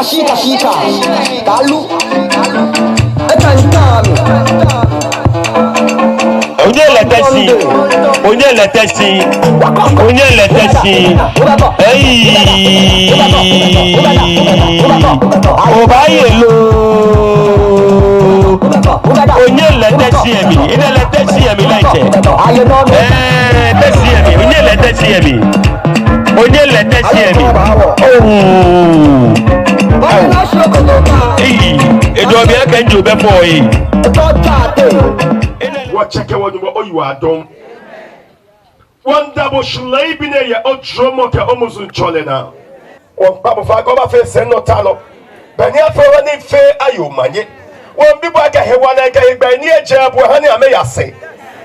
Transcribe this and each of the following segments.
shika kalu etantami onye letesi obayelo onye letesi emi ine letesi emi like letesi emi onye letesi emi edo bi aka njo be for yi what check what you are done one double shlay bi na ye odromo ke omuzun cholena one papa fa go ba fe se no talo bani afa wani fe ayomanye one bi ba ga hewa na ga igba ni eja bo ha ni ame yase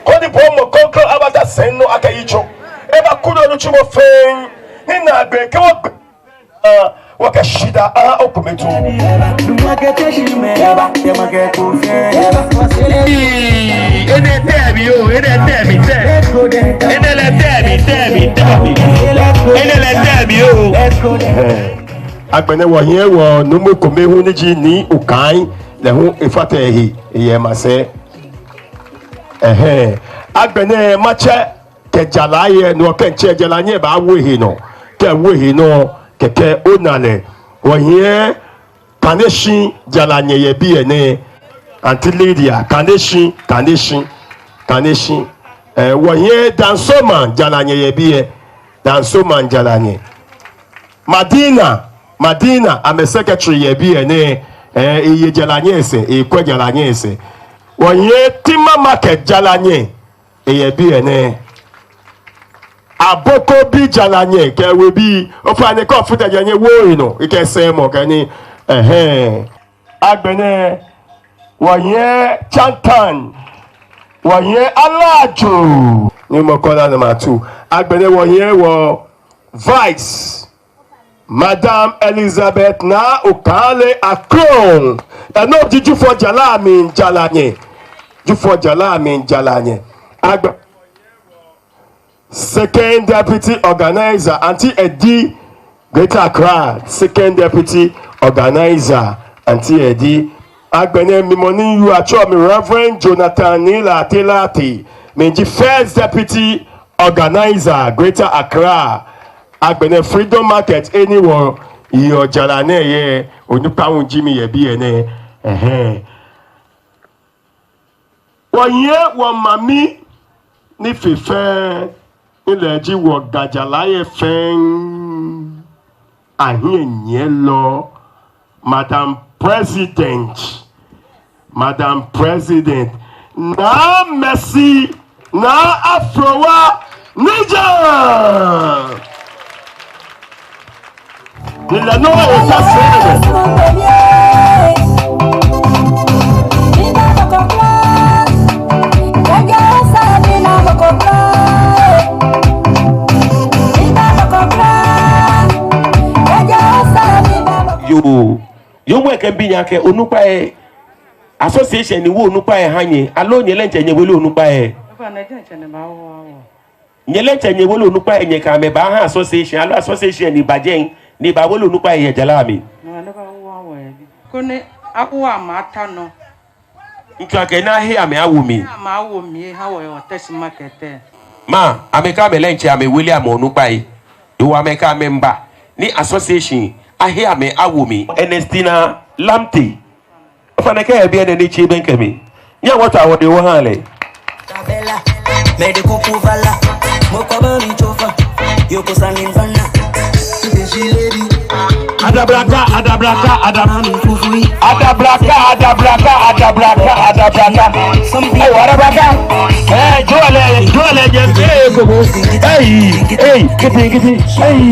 ko di bo mo konkro abata sen no aka yicho e ba kudo no chumo fen ni na gbe ke wakashida okumetu agbene wo hie wo no mo komehu ni ji ni ukan le hu ifata ehi eye mase agbene mache ke jalaye no ke nche jalanye ba wo ehi no ke wo ehi no keke onale wohie kaneshi jalanye ye bi ene anti lydia kaneshi wohie dansoman jalanye ye bi dansoman jalanye madina ame secretary ye bi ene iye jalanye ese ikwe jalanye ese wohie tima market jalanye ye bi ene aboko bi jalanye ke we bi ofane ko futa janye wo ino ike se mo kani agbene woye chantan woye alajo ni mo kola number 2 agbene woye wo vice madam Elizabeth na okale akron no jiju for jalami jalanye agbe second deputy organizer Auntie Eddie Greater Accra second deputy organizer Auntie Eddie agbene mimoni you acho mi Reverend Jonathan Nila Telati menji first deputy organizer Greater Accra agbene Freedom Market anyone iyo jalane ye onipa Jimmy ye bi ene woye wo mami ni fefe ilẹ̀ jí wọ gàjàláyé fẹ́ń àhínyẹ lọ madam president na Mercy na Afrowa Niger ìlànà ẹ̀ka sẹ́yìn. yo weke binya ke onupa e association ni wo onupa e hanye alo nyelenche nyewele onupa e nyelenche nyewele onupa e nyeka me ba ha association alo association ni bajen ni ba wele onupa e jalami kone akwa mata no nka ke na he ame awomi ha wo test market ma ameka me lenche ame William onupa e yo ameka member ni association ahe ame awomi Ernestina Lamte faneke e bi ene ni chi benkemi nya wata wode wo hale tabela medical kuvala mokoba michofa yoko saninzana beji lady adabraka hey warabraka jole je hey kiti hey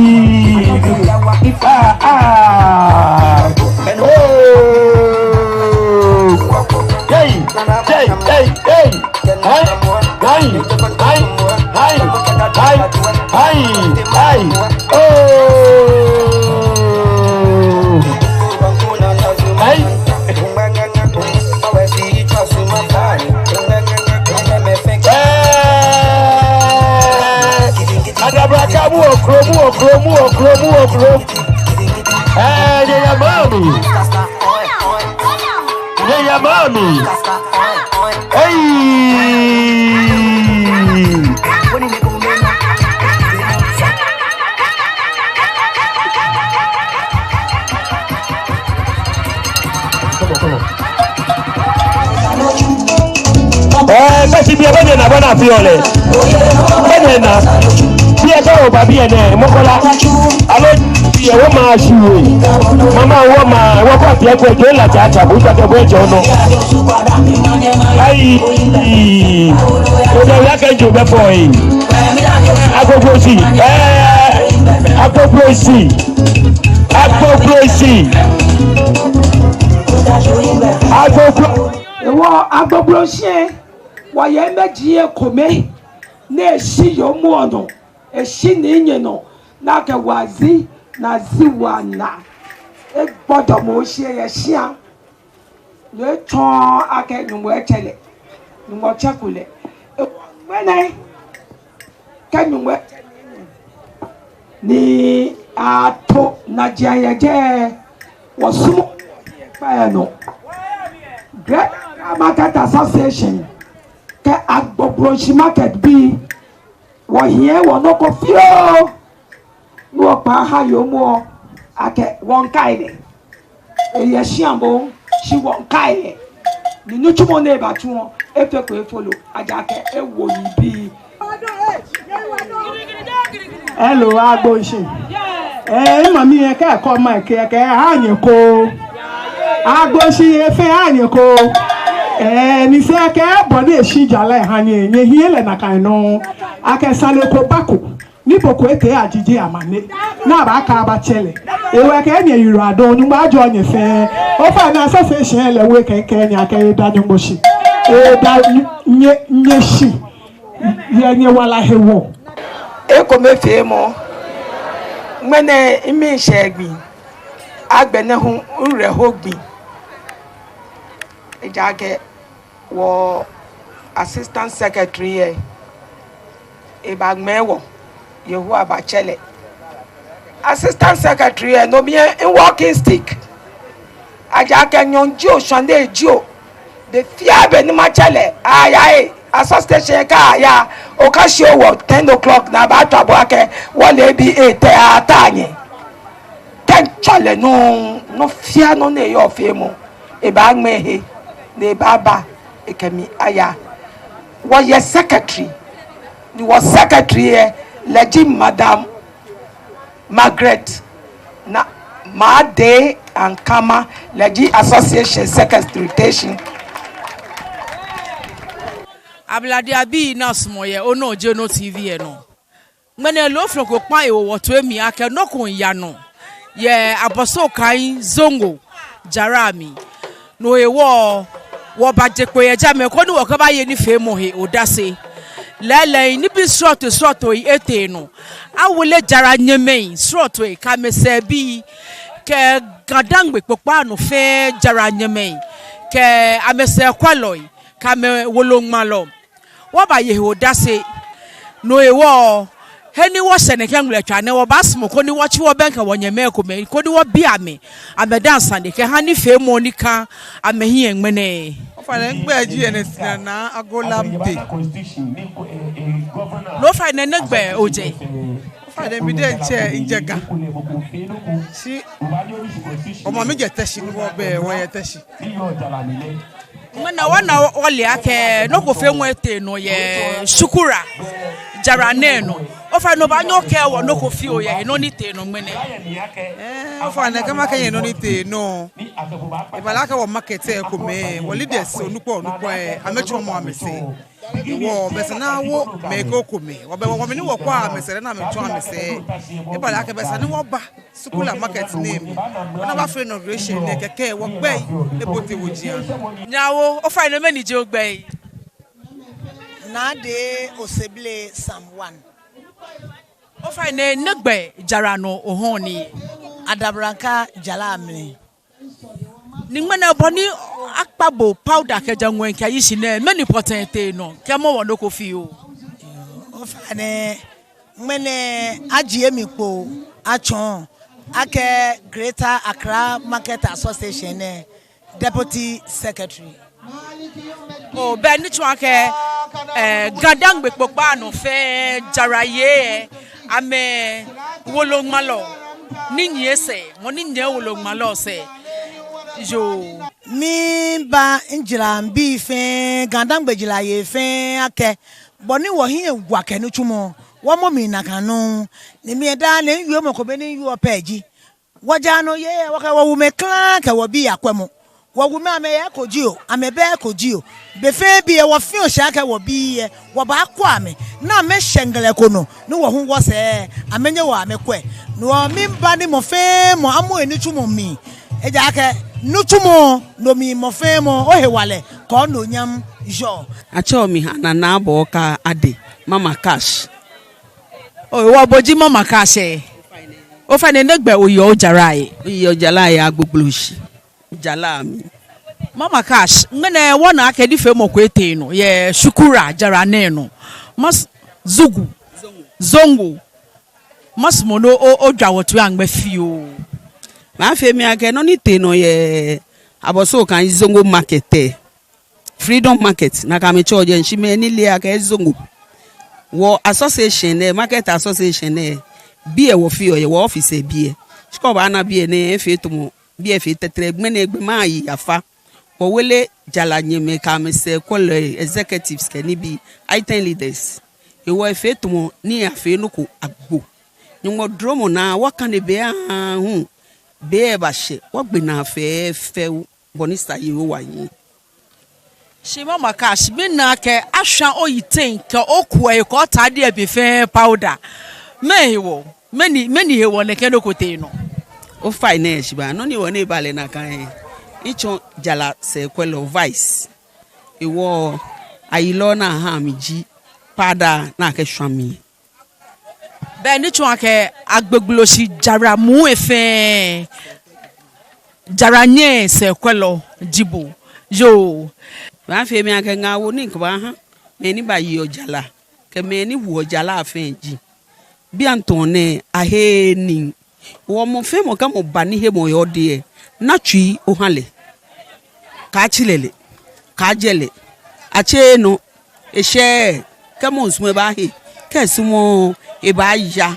Adabraka mu okro. mami. Yeah, mami. Hey. Kasi bi ebe na bana fi ole. Ene na. Bi e ka o ba bi ene mokola. Alo bi e wo ma shiwe. Mama wo ma wo ko ti e ko jo la cha cha bu ta ke bo jo no. Ai. O de ya ke jo be fo yi. Agogo si. Agogo si. Agogo si. Agogo. Ewo agogo si. Wa ye meji e kome na eshi yo mu ono eshi ni nye no na ke wazi na ziwana e gbodo mo se ye shia le ton ake numo echele numo chekule mene ke numo ni ato na jayeje wosumo pa no Accra Markets Association Agbobroshi market bi wo here wo no ko fio no pa ha yo mo ake won kai e ye shiambo shi won kai ni nu chumo na ba tu won e fe ko e follow aja ke e wo yi bi hello agboshi mami e ka ko ma ke ha yin ko agboshi e fe ha yin ko ni se ke body eshi jala hanye nye hiele na kan no ake sale ko bako ni boko eke ajije amane na ba ka ba chele ewe ke nye yiro adon nu ba jo nye fe o fa na association le we ke nya ke da ni moshi da nye shi ye nye wala hewo e ko me fe mo mene imi shegbin agbene hu nre hogbin ejage wo assistant secretary ebagmewo yehu abachele assistant secretary no bien in walking stick ajake nyonji o shande ejio de fiabe ni machele aya association ka aya o ka shi owo 10 o'clock na ba tabo ake wole bi 8 atanye ten chale no fia no ne yo femo ebagmehe ne baba ekemi aya wo ye secretary ni wo secretary leji madam Margaret na Made and Kama leji association secretary Ablade abi na smoye ono je no TV no mene lo fro ko pan e wo to emi ake no kun ya no ye aboso kan zongo jarami no e wo ba je ko ye jame ko ni wo ka ba ye ni fe mo he odase lele ni bi short yi ete no awole jara nyeme short e ka mese bi ke gadangbe popa no fe jara nyeme ke amese kwaloi ka me wolongmalo wo ba ye odase no e wo heni wo sene kengule twane wo basmo ko ni wo chi wo benka wo nyeme ko me ko ni wo bia me amedansa de ke hani fe mo ni ka amehi enmene fale ngbe ji enesina na agolamte no fa ne negbe oje fale mi de nche njega si omo mi je teshi ni wo be wo ye teshi mena wana ole ake no ko fe nwete no ye shukura jara ne no o fa no ba nyo ke wo no ko fi o ye no ni te no mene o fa na kama ke ye no ni te no e bala ka wo market e ko me wo leaders onupo e amecho mo amese wo besana wo me ko me wo me ni wo kwa amese na amecho amese e bala ka besana wo ba sukula market name na ba free inauguration ne keke wo gbe e bote wo jian nyawo o fa no meni je o gbe na de oseble sam 1 o fa ne negbe jara no ohon ni adabranka jala mi ni ngmena boni akpabo powder ke janwen ke yi sine many potente no ke mo wo ko fi o fa ne ngmene ajie mi po achon ake Greater Accra Markets Association Deputy Secretary. Oh, ben ni chwake gadang be pokpa no fe jaraye ame wolong malo. Ninye se, moni nye wolong malo se. Jo Mi ba injira mbi fe gadang be jila ye fe ake boni wo hin egwa kenu chumo. Wa mo mi nakanu ni mi da ne yu mo ko be ni yu opeji. Waja no ye wa ka wo me klan ka wo bi akwemo. Wo me ame ye koji o ame be koji o be fe bi e wo fi o sha ka wo bi ye wo ba kwa me na me shengele ko no wo hu wo se amenye wo ame kwe no mi ba ni mo fe mo amo eni tumo mi e ja ke no tumo no mi mo fe mo o he wale ko no nyam jo acho mi na na bo ka ade mama cash o wo boji mama cash e o fa ne negbe oyo jarai agbogloshi jala mi mama cash ngene wona akedi fe mokwete no ye shukura jara ne no mas zugu zongo mas mono o dwawotu angbe fio ma fe mi ake no ni te no ye aboso kan zongo market freedom market na ka me choje nshi me ni le ake zongo wo association market association bi e wo fio ye wo office bi e shiko ba na bi e ne fe to mo bi e fe tetre gbe na egbe ma yi afa wo wele jala nyeme ka me se ko le executives ke ni bi item leaders e wo fe to mo ni afe no ko agbo ni mo dromo na wa kan de be hu be e ba she wo gbe na afe fe bonista yi wo wa yin she mama cash bi na ke ahwa oyiten ke okue ko tade e bi fe powder mewo many he won ke no kote no o finance ba no ni won e bale na kan icho jala se kwelo vice iwo ayilo na ha miji pada na ke hwami be ni chwa ke agbeglosi jara mu efe jaranye se kwelo jibo yo ba fe mi ake nga wo ni nkba ha me ni ba yi ojala ke me ni wu ojala afenji bi antone ahe ni wo mo fe mo ka mo bani he mo yo de na twi o hale ka chilele ka jele ache no ehye ke mo nsumo ba he ke sumo e ba ya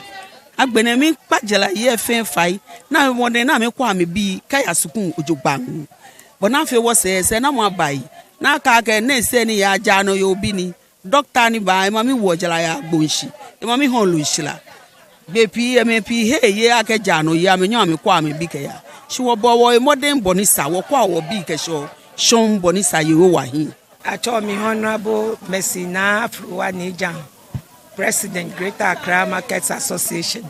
agbene mi pajela ye fe fai na mo de na me kwa me bi ka ya sukun ojogban bona fe wo se na mo abai na ka ke na se ni ya ja no yo bi ni doctor ni ba e ma mi wo jela ya gbonshi e ma mi hon lo nshila bepi MP hey ye ake jano ya me nyamme kwa me bi ke ya shi wo bowo e modern bonisa wo kwa wo bi ke sho shon bonisa ye wo wa hin acho mi honorable Messina Afruwa Nijan president Greater Accra Markets Association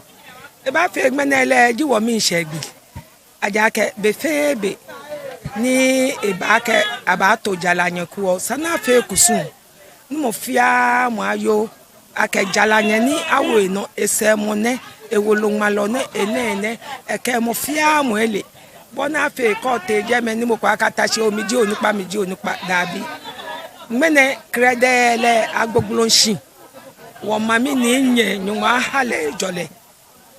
e ba fe gmenele ji wo mi nsegbi aja ke be fe be ni e ba ke abato jalanye ku sana fe kusun ni mo fia mo ayo ake jalanye ni awo no ese mo ne ewolongmalo ne ene eke mo fia mo ele bona fe ko te je me ni mo kwa kata se omiji onipa dabi mene kredele agbogbulonshi wo mami ni nye nyuma hale jole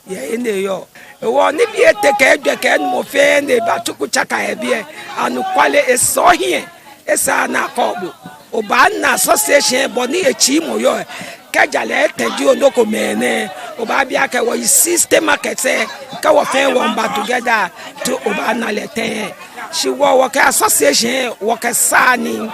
ye ene yo wo ni bi eteke edwe ke mo fe ne batuku chaka ebie anu kwale eso hie esa na kobo oba na association boni echi mo yo kejale teji onoko mene oba bia ke wo system market ke wo fe wo mba together to oba na lete shi wo ke association wo ke sani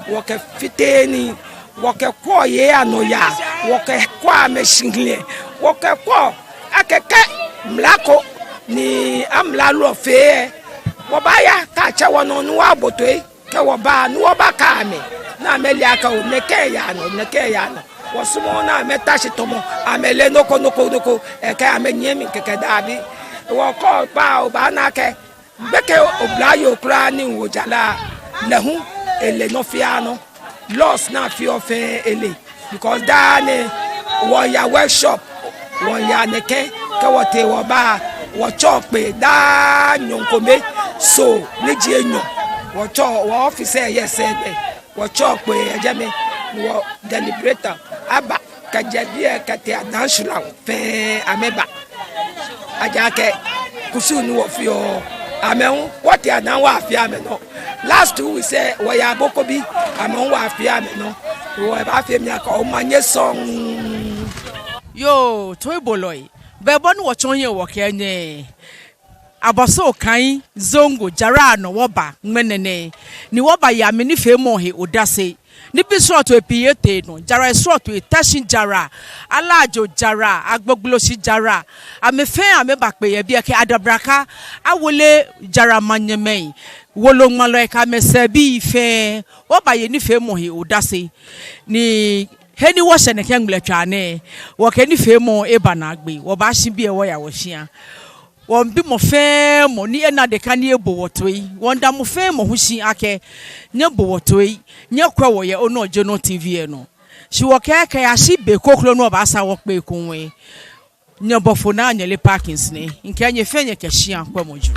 wo ke fiteni wo ke ko ye anoya wo ke kwa meshingle wo ke ko akeke mlako ni amla lo fe wo ba ya ka che wo no nu aboto ke wo ba nu wo ba ka me na meli aka o neke ya no wasumo na metashi tomo amele noko eke amenyemi keke dabi wo ko pa o ba na ke beke oblayo kra ni wojala lehu ele no fiano loss na fi ofe ele because dane wo ya workshop wo ya neke ke wo te wo ba wo chop pe da nyonkome so ni ji enyo wo chop wo office yes ebe wo chop pe ejeme wo deliberator aba kajabie kate adansula fe ameba ajake kusu ni wo fi o amen what ya na wa fi amen no last 2 we say we ya boko bi amen wa fi amen no wo ba fi mi aka o manye song yo toy boloi bebo no wo chonye wo kenye abaso kan zongo jara no woba ngmenene ni woba ya me ni fe mo he odase ni bi sort to epiete no jara sort to tashin jara alajo jara agboglosi jara amefe ameba pe ye bi e ke adabraka awole jara manyemei wolo ngmalo e ka mesabi fe woba ye ni fe mo he odase ni heni wo se ne kengletwane wo ke ni fe mo e banagbe wo ba hye bi e wo ya wo hia won bi mo fe mo ni ena de ka ni ebo wotoi won da mo fe mo hushi ake nye bo wotoi nye kwa wo ye ono je no tv no shi wo ka ka ya shi be koklo no ba sa wo pe kunwe nye bofo na anya le parkings ne nke anye fe nye ke hia kwa mo ju